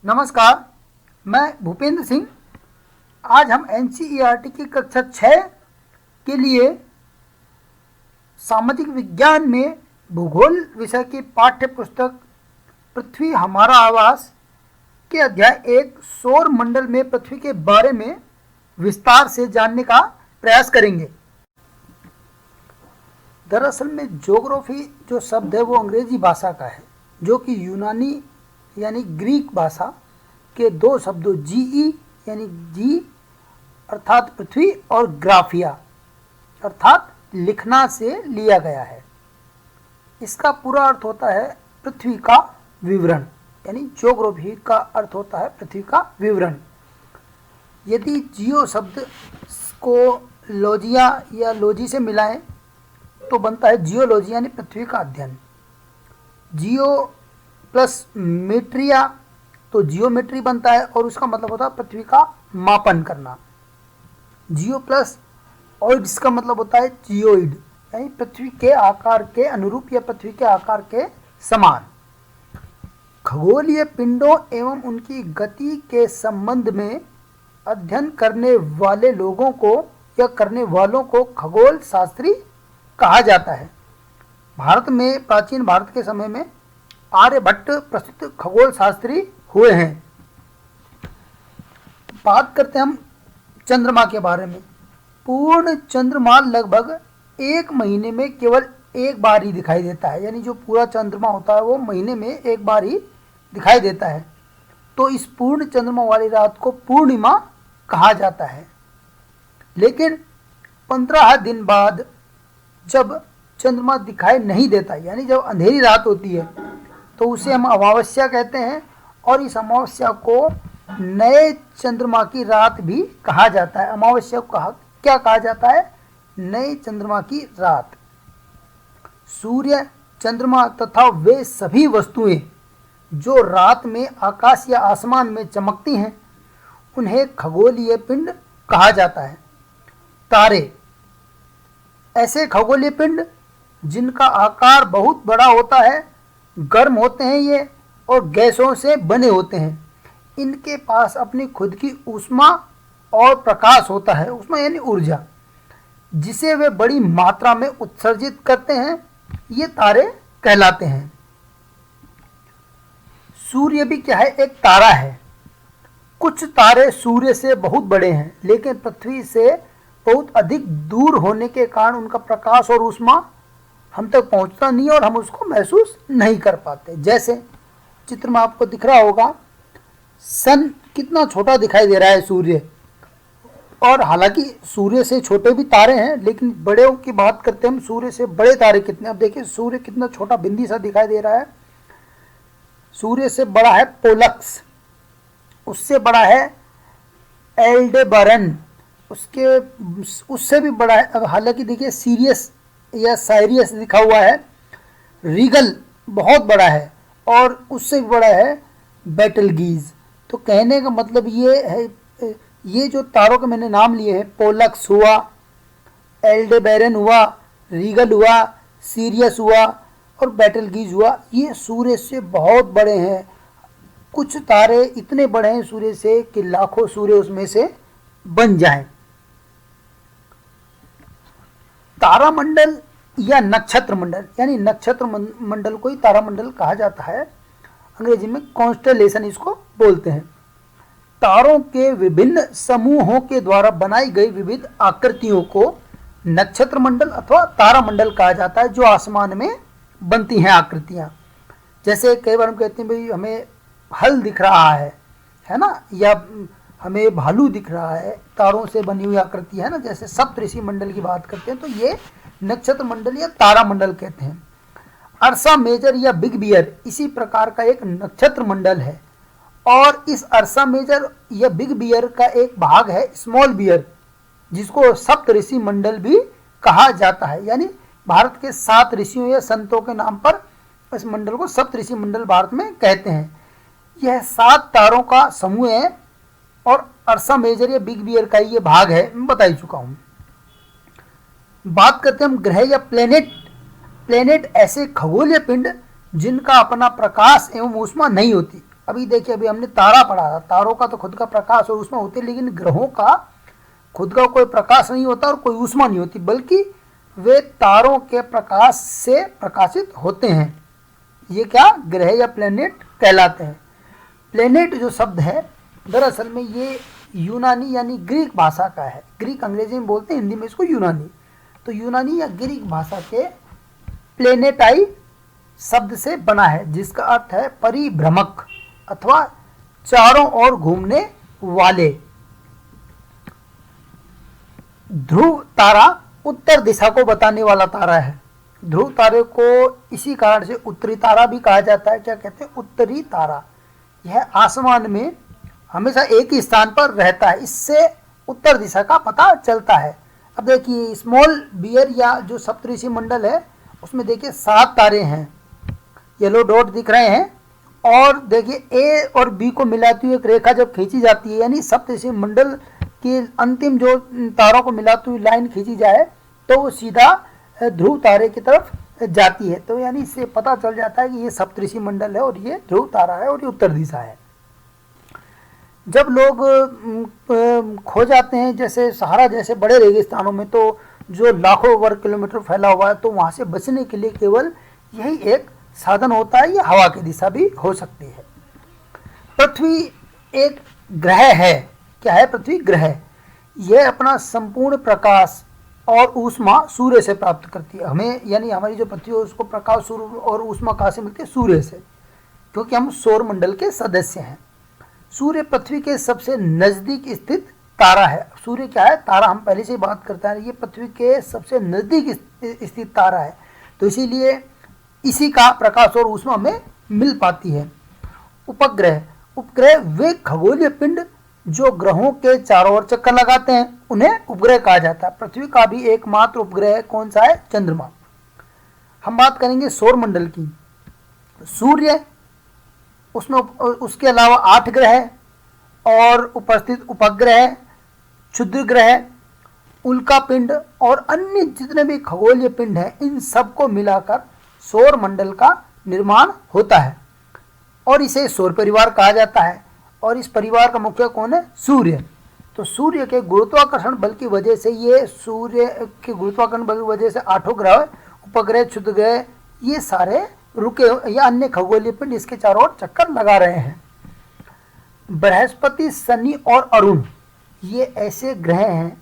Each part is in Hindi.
नमस्कार, मैं भूपेंद्र सिंह। आज हम एनसीईआरटी की कक्षा 6 के लिए सामाजिक विज्ञान में भूगोल विषय की पाठ्य पुस्तक पृथ्वी हमारा आवास के अध्याय 1 सौर मंडल में पृथ्वी के बारे में विस्तार से जानने का प्रयास करेंगे। दरअसल में ज्योग्राफी जो शब्द है वो अंग्रेजी भाषा का है, जो कि यूनानी यानी ग्रीक भाषा के दो शब्दों जीई यानी जी अर्थात पृथ्वी और ग्राफिया अर्थात लिखना से लिया गया है। इसका पूरा अर्थ होता है पृथ्वी का विवरण, यानी ज्योग्राफी का अर्थ होता है पृथ्वी का विवरण। यदि जियो शब्द को लॉजिया या लॉजी से मिलाएं तो बनता है जियोलॉजी यानी पृथ्वी का अध्ययन। जियो प्लस मेट्रिया तो जियोमेट्री बनता है और उसका मतलब होता है पृथ्वी का मापन करना। जियो प्लस ऑइड्स का मतलब होता है जियोइड यानी पृथ्वी के आकार के अनुरूप या पृथ्वी के आकार के समान। खगोलीय पिंडों एवं उनकी गति के संबंध में अध्ययन करने वाले लोगों को या करने वालों को खगोल शास्त्री कहा जाता है। भारत में प्राचीन भारत के समय में आर्यभट्ट प्रसिद्ध खगोल शास्त्री हुए हैं। बात करते हैं हम चंद्रमा के बारे में। पूर्ण चंद्रमा लगभग 1 महीने में केवल एक बार ही दिखाई देता है, यानी जो पूरा चंद्रमा होता है वो महीने में एक बार ही दिखाई देता है। तो इस पूर्ण चंद्रमा वाली रात को पूर्णिमा कहा जाता है। लेकिन 15 दिन बाद जब चंद्रमा दिखाई नहीं देता, यानी जब अंधेरी रात होती है, तो उसे हम अमावस्या कहते हैं और इस अमावस्या को नए चंद्रमा की रात भी कहा जाता है। अमावस्या को क्या कहा जाता है? नए चंद्रमा की रात। सूर्य, चंद्रमा तथा वे सभी वस्तुएं जो रात में आकाश या आसमान में चमकती हैं उन्हें खगोलीय पिंड कहा जाता है। तारे, ऐसे खगोलीय पिंड जिनका आकार बहुत बड़ा होता है, गर्म होते हैं ये और गैसों से बने होते हैं। इनके पास अपनी खुद की ऊष्मा और प्रकाश होता है। ऊष्मा यानी ऊर्जा, जिसे वे बड़ी मात्रा में उत्सर्जित करते हैं। ये तारे कहलाते हैं। सूर्य भी क्या है? एक तारा है। कुछ तारे सूर्य से बहुत बड़े हैं, लेकिन पृथ्वी से बहुत अधिक दूर होने के कारण उनका प्रकाश और ऊष्मा हम तक पहुंचता नहीं और हम उसको महसूस नहीं कर पाते। जैसे चित्र में आपको दिख रहा होगा, सन कितना छोटा दिखाई दे रहा है सूर्य, और हालांकि सूर्य से छोटे भी तारे हैं, लेकिन बड़े की बात करते हैं हम, सूर्य से बड़े तारे कितने। अब देखिए सूर्य कितना छोटा बिंदी सा दिखाई दे रहा है। सूर्य से बड़ा है पोलक्स, उससे बड़ा है एल्डेबरन, उससे भी बड़ा है। अब हालांकि देखिए सीरियस या साइरियस लिखा हुआ है। रीगल बहुत बड़ा है और उससे भी बड़ा है बेटलगीज। तो कहने का मतलब ये है, ये जो तारों के मैंने नाम लिए हैं, पोलक्स हुआ, एल्डेबेरन हुआ, रीगल हुआ, सीरियस हुआ और बेटलगीज हुआ, ये सूर्य से बहुत बड़े हैं। कुछ तारे इतने बड़े हैं सूर्य से कि लाखों सूर्य उसमें से बन जाएं। तारामंडल या नक्षत्र मंडल, यानी नक्षत्र मंडल को ही तारामंडल कहा जाता है। अंग्रेजी में कॉन्स्टेलेशन इसको बोलते हैं। तारों के विभिन्न समूहों के द्वारा बनाई गई विविध आकृतियों को नक्षत्र मंडल अथवा तारामंडल कहा जाता है, जो आसमान में बनती हैं आकृतियां। जैसे कई बार हम कहते हैं भाई हमें हल दिख रहा है ना, या हमें भालू दिख रहा है, तारों से बनी हुई आकृति है ना। जैसे सप्तऋषि मंडल की बात करते हैं तो ये नक्षत्र मंडल या तारा मंडल कहते हैं। अर्सा मेजर या बिग बियर इसी प्रकार का एक नक्षत्र मंडल है, और इस अर्सा मेजर या बिग बियर का एक भाग है स्मॉल बियर, जिसको सप्तऋषि मंडल भी कहा जाता है। यानी भारत के 7 ऋषियों या संतों के नाम पर इस मंडल को सप्तऋषि मंडल भारत में कहते हैं। यह 7 तारों का समूह है और अर्सा मेजर या बिग बियर का ये भाग है, मैं बता ही चुका हूं। बात करते हैं हम ग्रह या प्लेनेट। प्लेनेट ऐसे खगोलीय पिंड जिनका अपना प्रकाश एवं ऊष्मा नहीं होती अभी देखिए, अभी हमने तारा पढ़ा था, तारों का तो खुद का प्रकाश और ऊष्मा होती है, लेकिन ग्रहों का खुद का कोई प्रकाश नहीं होता और कोई ऊष्मा नहीं होती, बल्कि वे तारों के प्रकाश से प्रकाशित होते हैं। ये क्या ग्रह या प्लेनेट कहलाते हैं। प्लेनेट जो शब्द है दरअसल में ये यूनानी यानी ग्रीक भाषा का है। ग्रीक अंग्रेजी में बोलते हैं, हिंदी में इसको यूनानी। तो यूनानी या ग्रीक भाषा के प्लेनेटाई शब्द से बना है, जिसका अर्थ है परिभ्रमक अथवा चारों ओर घूमने वाले। ध्रुव तारा उत्तर दिशा को बताने वाला तारा है। ध्रुव तारे को इसी कारण से उत्तरी तारा भी कहा जाता है। क्या कहते हैं? उत्तरी तारा। यह आसमान में हमेशा एक ही स्थान पर रहता है, इससे उत्तर दिशा का पता चलता है। अब देखिए, स्मॉल बियर या जो सप्तऋषि मंडल है उसमें देखिए 7 तारे हैं, येलो डॉट दिख रहे हैं। और देखिए ए और बी को मिलाती हुई एक रेखा जब खींची जाती है, यानी सप्तऋषि मंडल की अंतिम जो तारों को मिलाती हुई लाइन खींची जाए तो वो सीधा ध्रुव तारे की तरफ जाती है। तो यानी इससे पता चल जाता है कि ये सप्तऋषि मंडल है और ये ध्रुव तारा है और ये उत्तर दिशा है। जब लोग खो जाते हैं, जैसे सहारा जैसे बड़े रेगिस्तानों में, तो जो लाखों वर्ग किलोमीटर फैला हुआ है, तो वहाँ से बचने के लिए केवल यही एक साधन होता है, या हवा की दिशा भी हो सकती है। पृथ्वी एक ग्रह है। क्या है? पृथ्वी ग्रह। यह अपना संपूर्ण प्रकाश और ऊष्मा सूर्य से प्राप्त करती है। हमें यानी हमारी जो पृथ्वी है उसको प्रकाश सूर्य और ऊष्मा कहाँ से मिलती है? सूर्य से, क्योंकि हम सौर मंडल के सदस्य हैं। सूर्य पृथ्वी के सबसे नज़दीक स्थित तारा है। सूर्य क्या है? तारा। हम पहले से ही बात करते हैं, ये पृथ्वी के सबसे नज़दीक स्थित तारा है, तो इसीलिए इसी का प्रकाश और ऊष्मा में मिल पाती है। उपग्रह। उपग्रह वे खगोलीय पिंड जो ग्रहों के चारों ओर चक्कर लगाते हैं, उन्हें उपग्रह कहा जाता है। पृथ्वी का भी एकमात्र उपग्रह कौन सा है? चंद्रमा। हम बात करेंगे सौर मंडल की। सूर्य, उसमें उसके अलावा 8 ग्रह और उपस्थित उपग्रह, क्षुद्र ग्रह, उल्का पिंड और अन्य जितने भी खगोलीय पिंड हैं, इन सबको मिलाकर सौर मंडल का निर्माण होता है और इसे सौर परिवार कहा जाता है। और इस परिवार का मुखिया कौन है? सूर्य। तो सूर्य के गुरुत्वाकर्षण बल की वजह से, ये सूर्य के गुरुत्वाकर्षण बल की वजह से 8 ग्रह, उपग्रह, क्षुद्र ग्रह, ये सारे रुके या अन्य खगोलीय पिंड इसके चारों ओर चक्कर लगा रहे हैं। बृहस्पति, शनि और अरुण, ये ऐसे ग्रह हैं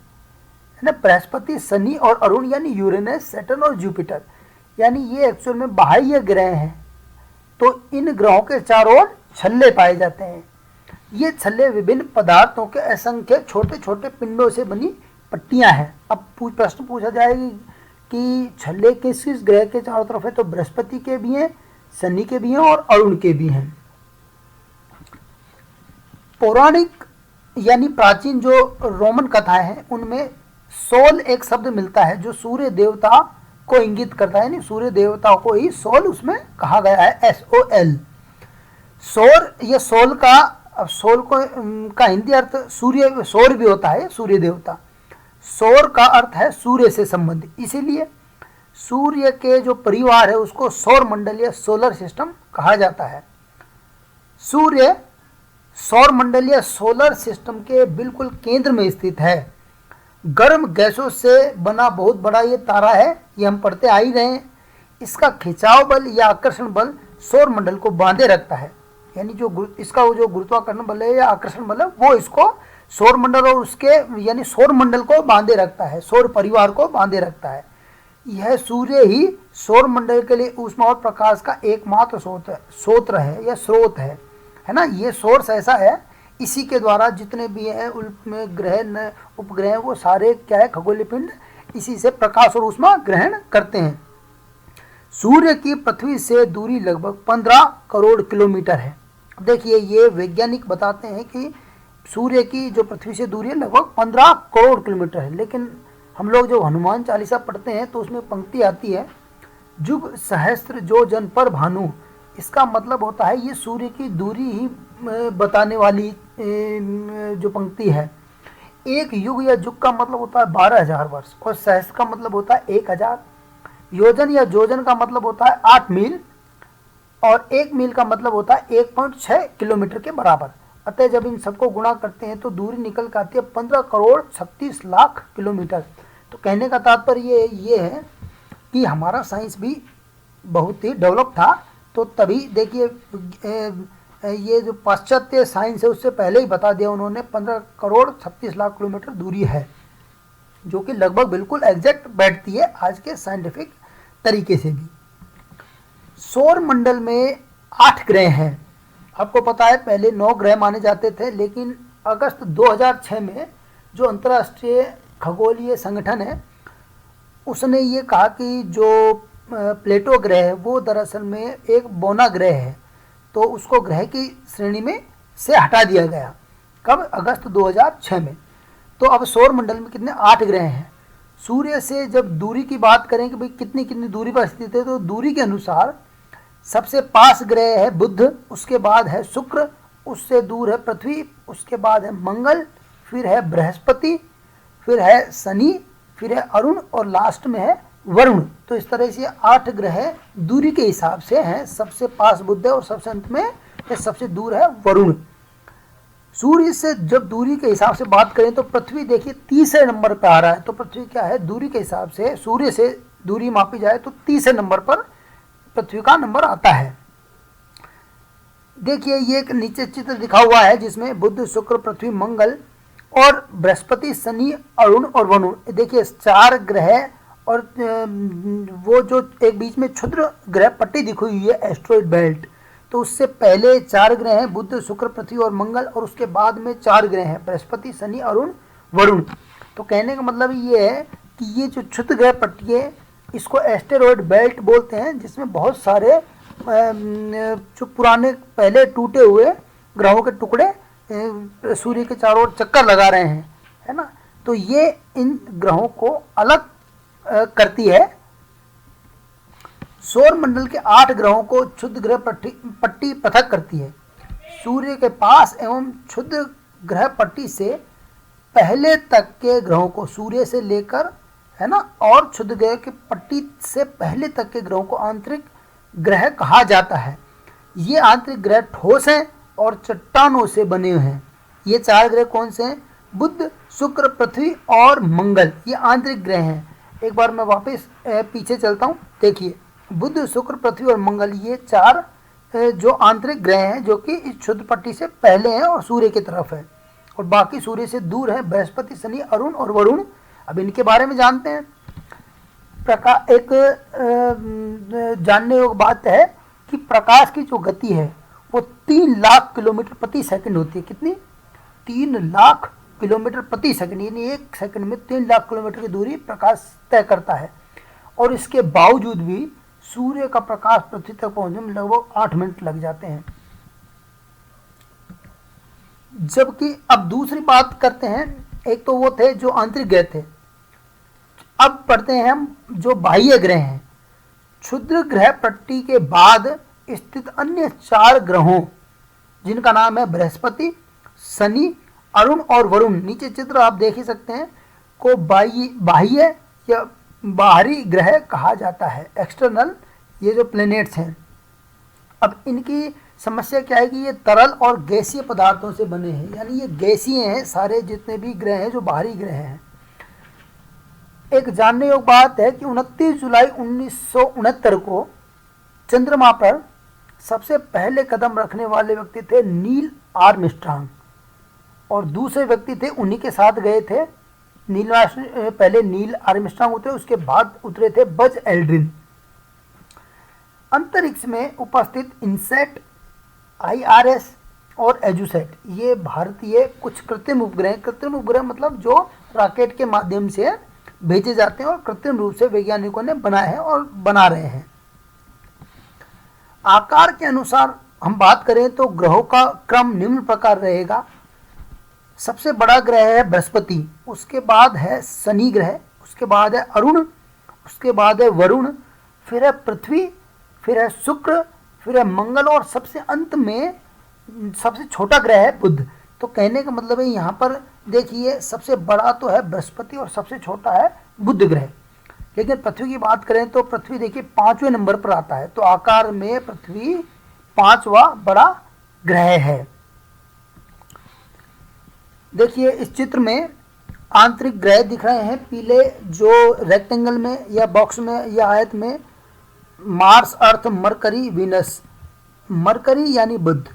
ना। बृहस्पति, शनि और अरुण यानी यूरेनस, सैटर्न और जुपिटर, यानी ये एक्चुअल में बाह्य ग्रह हैं। तो इन ग्रहों के चारों ओर छल्ले पाए जाते हैं। ये छल्ले विभिन्न पदार्थों के असंख्य छोटे छोटे पिंडों से बनी पट्टियां हैं। अब प्रश्न पूछा जाएगा कि छल्ले किस किस ग्रह के चारों तरफ है, तो बृहस्पति के भी हैं, शनि के भी हैं और अरुण के भी हैं। पौराणिक यानी प्राचीन जो रोमन कथाएं हैं, उनमें सोल एक शब्द मिलता है जो सूर्य देवता को इंगित करता है, यानी सूर्य देवता को ही सोल उसमें कहा गया है, SOL। सौर, ये सोल का, अब सोल का हिंदी अर्थ सूर्य, सौर भी होता है, सूर्य देवता। सौर का अर्थ है सूर्य से संबंधित, इसीलिए सूर्य के जो परिवार है उसको सौर मंडल या सोलर सिस्टम कहा जाता है। सूर्य सौर मंडल या सोलर सिस्टम के बिल्कुल केंद्र में स्थित है। गर्म गैसों से बना बहुत बड़ा ये तारा है, ये हम पढ़ते आ ही रहे हैं। इसका खिंचाव बल या आकर्षण बल सौर मंडल को बांधे रखता है, यानी जो इसका वो जो गुरुत्वाकर्षण बल है या आकर्षण बल है, वो इसको सौर मंडल और उसके यानी सौर मंडल को बांधे रखता है, सौर परिवार को बांधे रखता है। यह सूर्य ही सौर मंडल के लिए ऊष्मा और प्रकाश का एकमात्र स्रोत है या स्रोत है ना। ये सोर्स ऐसा है, इसी के द्वारा जितने भी हैं उनमें ग्रह उपग्रह वो सारे क्या है? खगोलीय पिंड इसी से प्रकाश और ऊष्मा ग्रहण करते हैं। सूर्य की पृथ्वी से दूरी लगभग 15 करोड़ किलोमीटर है। देखिए, ये वैज्ञानिक बताते हैं कि सूर्य की जो पृथ्वी से दूरी है लगभग 15 करोड़ किलोमीटर है। लेकिन हम लोग जो हनुमान चालीसा पढ़ते हैं तो उसमें पंक्ति आती है, जुग सहस्त्र जो जन पर भानु। इसका मतलब होता है ये सूर्य की दूरी ही बताने वाली जो पंक्ति है। एक युग या जुग का मतलब होता है 12,000 वर्ष और सहस्त्र का मतलब होता है 1,000। योजन या जोजन का मतलब होता है 8 मील और 1 मील का मतलब होता है 1.6 किलोमीटर के बराबर। अतः जब इन सबको गुणा करते हैं तो दूरी निकल कर आती है 15 करोड़ 36 लाख किलोमीटर। तो कहने का तात्पर्य ये है कि हमारा साइंस भी बहुत ही डेवलप था। तो तभी देखिए ये जो पाश्चात्य साइंस है उससे पहले ही बता दिया उन्होंने 15 करोड़ 36 लाख किलोमीटर दूरी है, जो कि लगभग बिल्कुल एग्जैक्ट बैठती है आज के साइंटिफिक तरीके से भी। सौर मंडल में 8 ग्रह हैं। आपको पता है पहले 9 ग्रह माने जाते थे, लेकिन अगस्त 2006 में जो अंतर्राष्ट्रीय खगोलीय संगठन है उसने ये कहा कि जो प्लेटो ग्रह है वो दरअसल में एक बौना ग्रह है, तो उसको ग्रह की श्रेणी में से हटा दिया गया। कब? अगस्त 2006 में। तो अब सौर मंडल में कितने? 8 ग्रह हैं। सूर्य से जब दूरी की बात करें कि भाई कितनी कितनी दूरी पर स्थित है, तो दूरी के अनुसार सबसे पास ग्रह है बुध, उसके बाद है शुक्र, उससे दूर है पृथ्वी, उसके बाद है मंगल, फिर है बृहस्पति, फिर है शनि, फिर है अरुण और लास्ट में है वरुण। तो इस तरह से 8 ग्रह दूरी के हिसाब से हैं। सबसे पास बुध है और सबसे अंत में सबसे दूर है वरुण। सूर्य से जब दूरी के हिसाब से बात करें तो पृथ्वी देखिए तीसरे नंबर पर आ रहा है। तो पृथ्वी क्या है? दूरी के हिसाब से सूर्य से दूरी मापी जाए तो तीसरे नंबर पर पृथ्वी का नंबर आता है। देखिए ये एक नीचे चित्र दिखा हुआ है जिसमें बुध, शुक्र, पृथ्वी, मंगल और बृहस्पति, शनि, अरुण और वरुण। देखिए 4 ग्रह और वो जो एक बीच में क्षुद्र ग्रह पट्टी दिखी हुई है एस्ट्रॉइड बेल्ट, तो उससे पहले 4 ग्रह हैं बुध, शुक्र, पृथ्वी और मंगल, और उसके बाद में 4 ग्रह हैं बृहस्पति, शनि, अरुण, वरुण। तो कहने का मतलब ये है कि ये जो क्षुद्र ग्रह पट्टी है इसको एस्टेरॉइड बेल्ट बोलते हैं, जिसमें बहुत सारे जो पुराने पहले टूटे हुए ग्रहों के टुकड़े सूर्य के चारों ओर चक्कर लगा रहे हैं, है ना। तो ये इन ग्रहों को अलग करती है। सौर मंडल के 8 ग्रहों को क्षुद्र ग्रह पट्टी पृथक करती है। सूर्य के पास एवं क्षुद्र ग्रह पट्टी से पहले तक के ग्रहों को, सूर्य से लेकर, है ना, और क्षुद्र ग्रह की पट्टी से पहले तक के ग्रहों को आंतरिक ग्रह कहा जाता है। ये आंतरिक ग्रह ठोस हैं और चट्टानों से बने हुए हैं। ये 4 ग्रह कौन से हैं? बुध, शुक्र, पृथ्वी और मंगल, ये आंतरिक ग्रह हैं। एक बार मैं वापस पीछे चलता हूँ। देखिए बुध, शुक्र, पृथ्वी और मंगल, ये 4 जो आंतरिक ग्रह हैं जो कि इस क्षुद्र पट्टी से पहले हैं और सूर्य की तरफ है, और बाकी सूर्य से दूर है बृहस्पति, शनि, अरुण और वरुण। अब इनके बारे में जानते हैं। एक जानने योग्य बात है कि प्रकाश की जो गति है वो 3 लाख किलोमीटर प्रति सेकंड होती है। कितनी? 3 लाख किलोमीटर प्रति सेकंड, यानी 1 सेकंड में 3 लाख किलोमीटर की दूरी प्रकाश तय करता है। और इसके बावजूद भी सूर्य का प्रकाश पृथ्वी तक पहुंचने में लगभग 8 मिनट लग जाते हैं। जबकि अब दूसरी बात करते हैं, एक तो वो थे जो आंतरिक ग्रह थे, अब पढ़ते हैं हम जो बाह्य ग्रह हैं। क्षुद्र ग्रह पट्टी के बाद स्थित अन्य 4 ग्रहों, जिनका नाम है बृहस्पति, शनि, अरुण और वरुण, नीचे चित्र आप देख ही सकते हैं, को बाह्य या बाहरी ग्रह कहा जाता है, एक्सटर्नल, ये जो प्लैनेट्स हैं। अब इनकी समस्या क्या है कि ये तरल और गैसीय पदार्थों से बने हैं, यानी ये गैसीय हैं सारे जितने भी ग्रह हैं जो बाहरी ग्रह हैं। एक जानने योग्य बात है कि 29 जुलाई 1969 को चंद्रमा पर सबसे पहले कदम रखने वाले व्यक्ति थे नील आर्मस्ट्रांग, और दूसरे व्यक्ति थे उन्हीं के साथ गए थे पहले नील आर्मस्ट्रांग उतरे, उसके बाद उतरे थे बज एल्ड्रिन। अंतरिक्ष में उपस्थित इनसेट, IRS और एजुसेट, ये भारतीय कुछ कृत्रिम उपग्रह मतलब जो रॉकेट के माध्यम से भेजे जाते हैं और कृत्रिम रूप से वैज्ञानिकों ने बनाए हैं और बना रहे हैं। आकार के अनुसार हम बात करें तो ग्रहों का क्रम निम्न प्रकार रहेगा। सबसे बड़ा ग्रह है बृहस्पति, उसके बाद है शनि ग्रह, उसके बाद है अरुण, उसके बाद है वरुण, फिर है पृथ्वी, फिर है शुक्र, फिर है मंगल, और सबसे अंत में सबसे छोटा ग्रह है बुध। तो कहने का मतलब है यहाँ पर देखिए सबसे बड़ा तो है बृहस्पति और सबसे छोटा है बुध ग्रह। लेकिन पृथ्वी की बात करें तो पृथ्वी देखिए 5वें नंबर पर आता है, तो आकार में पृथ्वी 5वां बड़ा ग्रह है। देखिए इस चित्र में आंतरिक ग्रह दिख रहे हैं पीले, जो रेक्टेंगल में या बॉक्स में या आयत में मार्स, अर्थ, मरकरी, वीनस। मरकरी यानी बुध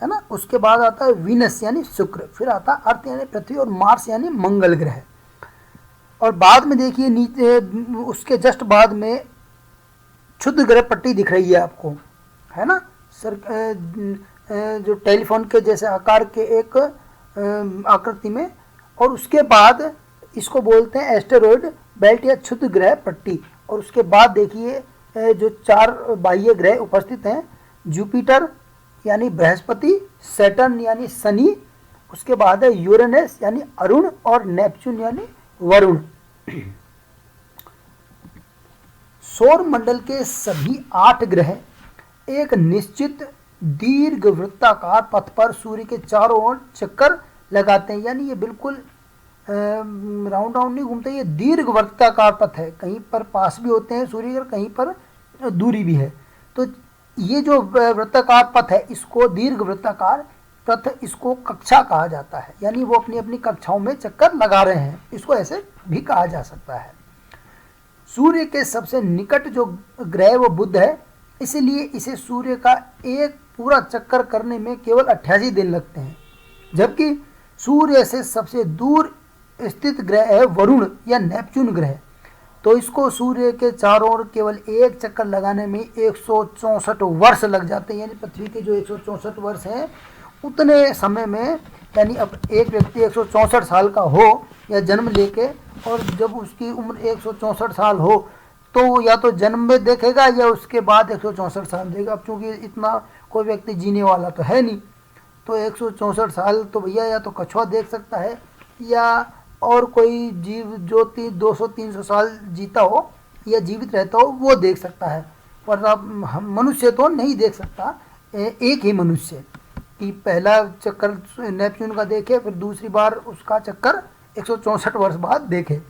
है ना, उसके बाद आता है वीनस यानी शुक्र, फिर आता है अर्थ यानी पृथ्वी, और मार्स यानी मंगल ग्रह। और बाद में देखिए नीचे उसके जस्ट बाद में क्षुद्र ग्रह पट्टी दिख रही है आपको, है ना सर, जो टेलीफोन के जैसे आकार के एक आकृति में, और उसके बाद इसको बोलते हैं एस्टेरॉयड बेल्ट या क्षुद्र ग्रह पट्टी। और उसके बाद देखिए जो 4 बाह्य ग्रह उपस्थित हैं, जुपिटर यानी बृहस्पति, सैटर्न यानी शनि, उसके बाद है यूरेनस यानी अरुण, और नेपच्यून यानी वरुण। सौर मंडल के सभी 8 ग्रह एक निश्चित दीर्घ वृत्ताकार पथ पर सूर्य के चारों ओर चक्कर लगाते हैं, यानी ये बिल्कुल राउंड राउंड नहीं घूमते, ये दीर्घ वृत्ताकार पथ है, कहीं पर पास भी होते हैं सूर्य और कहीं पर दूरी भी है। तो ये जो वृत्ताकार पथ है इसको दीर्घ वृत्ताकार पथ, इसको कक्षा कहा जाता है, यानी वो अपनी अपनी कक्षाओं में चक्कर लगा रहे हैं, इसको ऐसे भी कहा जा सकता है। सूर्य के सबसे निकट जो ग्रह वो बुध है, इसलिए इसे सूर्य का एक पूरा चक्कर करने में केवल 88 दिन लगते हैं, जबकि सूर्य से सबसे दूर स्थित ग्रह है वरुण या नेपच्यून ग्रह, तो इसको सूर्य के चारों ओर केवल एक चक्कर लगाने में 164 वर्ष लग जाते हैं। यानी पृथ्वी के जो 164 वर्ष हैं उतने समय में, यानी अब एक व्यक्ति 164 साल का हो या जन्म लेके, और जब उसकी उम्र 164 साल हो तो या तो जन्म में देखेगा या उसके बाद 164 साल देगा। अब चूँकि इतना कोई व्यक्ति जीने वाला तो है नहीं, तो 164 साल तो भैया या तो कछुआ देख सकता है या और कोई जीव जो 200-300 साल जीता हो या जीवित रहता हो वो देख सकता है, पर अब हम मनुष्य तो नहीं देख सकता। एक ही मनुष्य कि पहला चक्कर नेपच्यून का देखे, फिर दूसरी बार उसका चक्कर 164 वर्ष बाद देखे।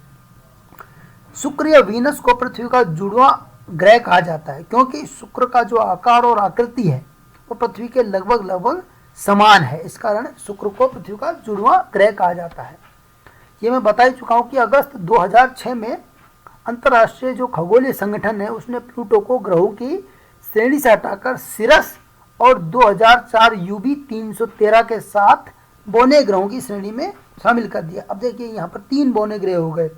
शुक्र या वीनस को पृथ्वी का जुड़वा ग्रह कहा जाता है, क्योंकि शुक्र का जो आकार और आकृति है वो पृथ्वी के लगभग लगभग समान है, इस कारण शुक्र को पृथ्वी का जुड़वा ग्रह कहा जाता है। ये मैं बता ही चुका हूँ कि अगस्त 2006 में अंतर्राष्ट्रीय जो खगोलीय संगठन है उसने प्लूटो को ग्रहों की श्रेणी से हटाकर सिरस और 2004 यूबी 313 के साथ बौने ग्रहों की श्रेणी में शामिल कर दिया। अब देखिए यहाँ पर 3 बौने ग्रह हो गए,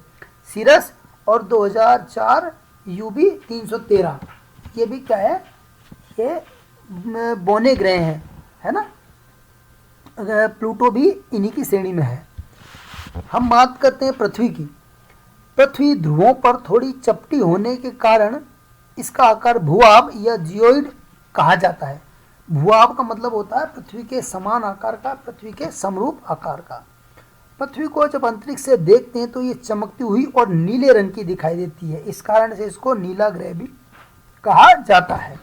सिरस और 2004 यूबी 313, ये भी क्या है, ये बौने ग्रह हैं, है ना। प्लूटो भी इन्हीं की श्रेणी में है। हम बात करते हैं पृथ्वी की। पृथ्वी ध्रुवों पर थोड़ी चपटी होने के कारण इसका आकार भूआब या जियोइड कहा जाता है। भूआब का मतलब होता है पृथ्वी के समान आकार का, पृथ्वी के समरूप आकार का। पृथ्वी को जब अंतरिक्ष से देखते हैं तो ये चमकती हुई और नीले रंग की दिखाई देती है, इस कारण से इसको नीला ग्रह भी कहा जाता है।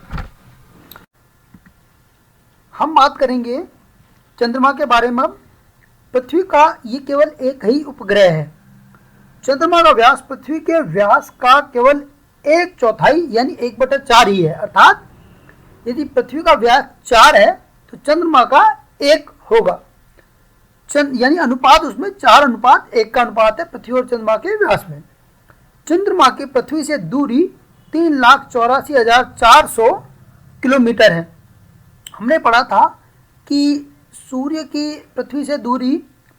हम बात करेंगे चंद्रमा के बारे में। पृथ्वी का ये केवल एक ही उपग्रह है। चंद्रमा का व्यास पृथ्वी के व्यास का केवल 1/4 यानी 1/4 ही है, अर्थात यदि पृथ्वी का व्यास 4 है तो चंद्रमा का 1 होगा, यानी अनुपात उसमें 4:1 का अनुपात है पृथ्वी और चंद्रमा के व्यास में। चंद्रमा की पृथ्वी से दूरी 3,84,400 किलोमीटर है। हमने पढ़ा था कि सूर्य की पृथ्वी से दूरी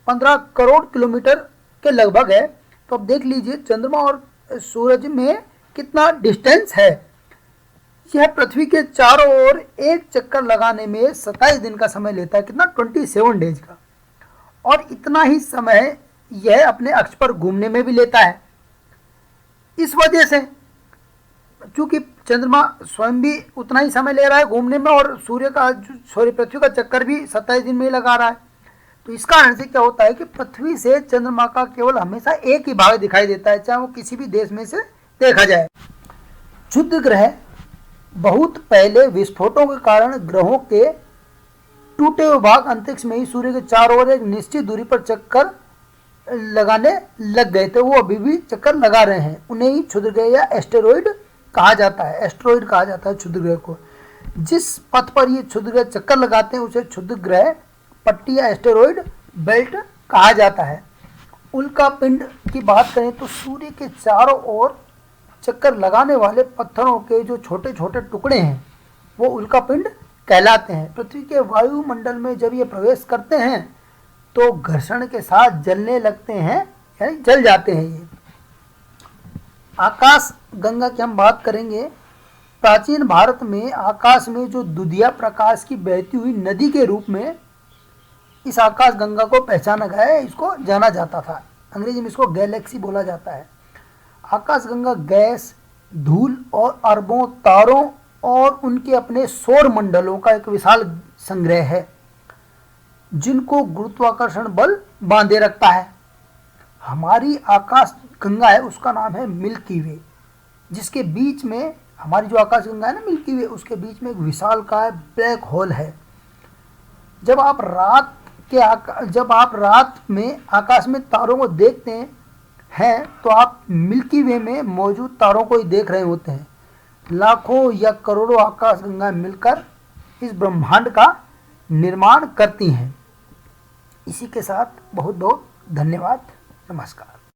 15 करोड़ किलोमीटर के लगभग है, तो अब देख लीजिए चंद्रमा और सूरज में कितना डिस्टेंस है। यह पृथ्वी के चारों ओर एक चक्कर लगाने में 27 दिन का समय लेता है, कितना 27 डेज का, और इतना ही समय यह अपने अक्ष पर घूमने में भी लेता है। इस वजह से चूंकि चंद्रमा स्वयं भी उतना ही समय ले रहा है घूमने में और पृथ्वी का चक्कर भी 27 दिन में ही लगा रहा है, तो इस कारण से क्या होता है कि पृथ्वी से चंद्रमा का केवल हमेशा एक ही भाग दिखाई देता है, चाहे वो किसी भी देश में से देखा जाए। क्षुद्र ग्रह बहुत पहले विस्फोटों के कारण ग्रहों के टूटे हुए भाग अंतरिक्ष में ही सूर्य के चारों ओर एक निश्चित दूरी पर चक्कर लगाने लग गए थे, वो अभी भी चक्कर लगा रहे हैं। उन्हें ही क्षुद्रग्रह या एस्टेरॉइड कहा जाता है, एस्टेरॉइड कहा जाता है क्षुद्रग्रह को। जिस पथ पर ये क्षुद्रग्रह चक्कर लगाते हैं उसे क्षुद्रग्रह पट्टी या एस्टेरॉइड बेल्ट कहा जाता है। उल्का पिंड की बात करें तो सूर्य के चारों ओर चक्कर लगाने वाले पत्थरों के जो छोटे छोटे टुकड़े हैं वो उल्का पिंड कहलाते हैं। पृथ्वी के वायुमंडल में जब ये प्रवेश करते हैं तो घर्षण के साथ जलने लगते हैं, यानी जल जाते हैं ये। आकाश गंगा की हम बात करेंगे। प्राचीन भारत में आकाश में जो दुधिया प्रकाश की बहती हुई नदी के रूप में इस आकाश गंगा को पहचाना गया है, इसको जाना जाता था। अंग्रेजी में इसको गैलेक्सी बोला जाता है। आकाश गंगा गैस, धूल और अरबों तारों और उनके अपने सौर मंडलों का एक विशाल संग्रह है जिनको गुरुत्वाकर्षण बल बांधे रखता है। हमारी आकाश गंगा है उसका नाम है मिल्की वे, जिसके बीच में हमारी जो आकाश गंगा है ना मिल्की वे, उसके बीच में एक विशालकाय ब्लैक होल है। जब आप रात में आकाश में तारों को देखते हैं तो आप मिल्की वे में मौजूद तारों को ही देख रहे होते हैं। लाखों या करोड़ों आकाश गंगाएं मिलकर इस ब्रह्मांड का निर्माण करती हैं। इसी के साथ बहुत बहुत धन्यवाद। नमस्कार।